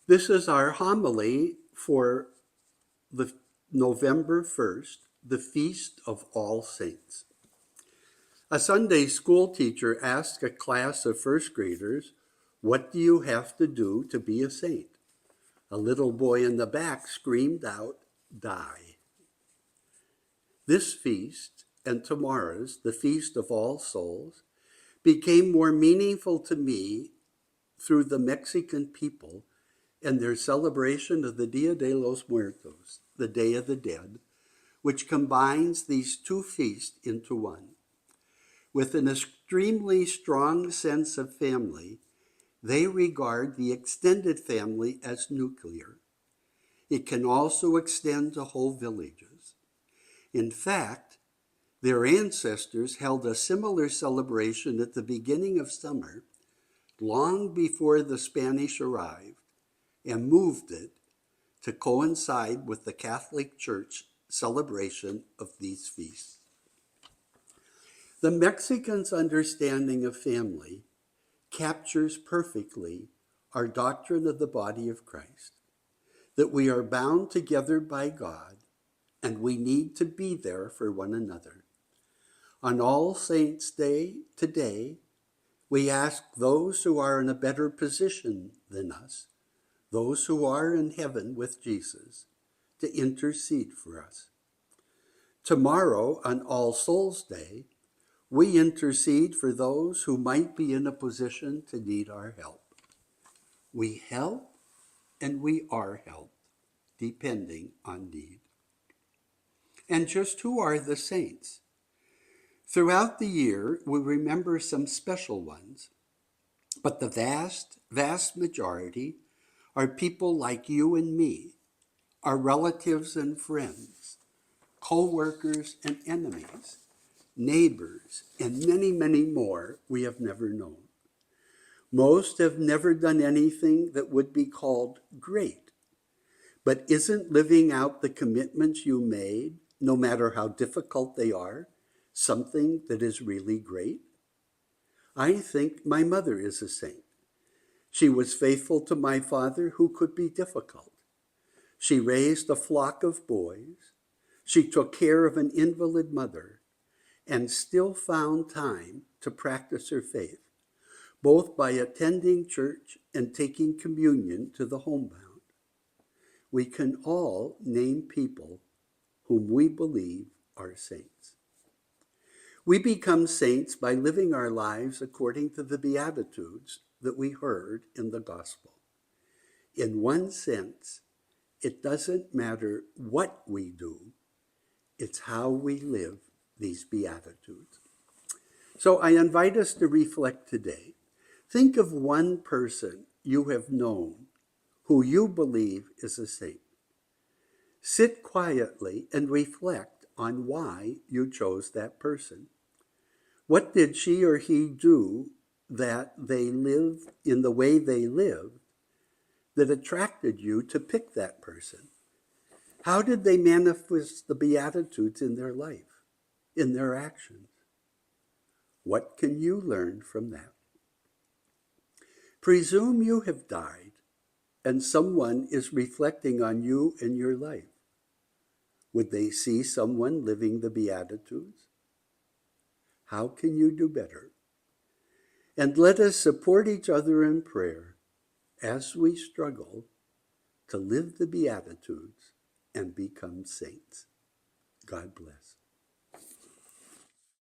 This is our homily for the November 1st, the Feast of All Saints. A Sunday school teacher asked a class of first graders, "What do you have to do to be a saint?" A little boy in the back screamed out, "Die." This feast and tomorrow's, the Feast of All Souls, became more meaningful to me through the Mexican people and their celebration of the Dia de los Muertos, the Day of the Dead, which combines these two feasts into one. With an extremely strong sense of family, they regard the extended family as nuclear. It can also extend to whole villages. In fact, their ancestors held a similar celebration at the beginning of summer, long before the Spanish arrived, and moved it to coincide with the Catholic Church celebration of these feasts. The Mexicans' understanding of family captures perfectly our doctrine of the body of Christ, that we are bound together by God and we need to be there for one another. On All Saints' Day today, we ask those who are in a better position than us, those who are in heaven with Jesus, to intercede for us. Tomorrow, on All Souls' Day, we intercede for those who might be in a position to need our help. We help and we are helped, depending on need. And just who are the saints? Throughout the year, we remember some special ones, but the vast majority are people like you and me, our relatives and friends, co-workers and enemies, neighbors, and many more we have never known. Most have never done anything that would be called great, but isn't living out the commitments you made, no matter how difficult they are, something that is really great? I think my mother is a saint. She was faithful to my father, who could be difficult. She raised a flock of boys. She took care of an invalid mother and still found time to practice her faith, both by attending church and taking communion to the homebound. We can all name people whom we believe are saints. We become saints by living our lives according to the Beatitudes that we heard in the gospel. In one sense, it doesn't matter what we do, it's how we live these Beatitudes. So I invite us to reflect today. Think of one person you have known who you believe is a saint. Sit quietly and reflect on why you chose that person. What did she or he do that they live in the way they lived that attracted you to pick that person? How did they manifest the Beatitudes in their life, in their actions? What can you learn from that? Presume you have died and someone is reflecting on you and your life. Would they see someone living the Beatitudes? How can you do better? And let us support each other in prayer as we struggle to live the Beatitudes and become saints. God bless.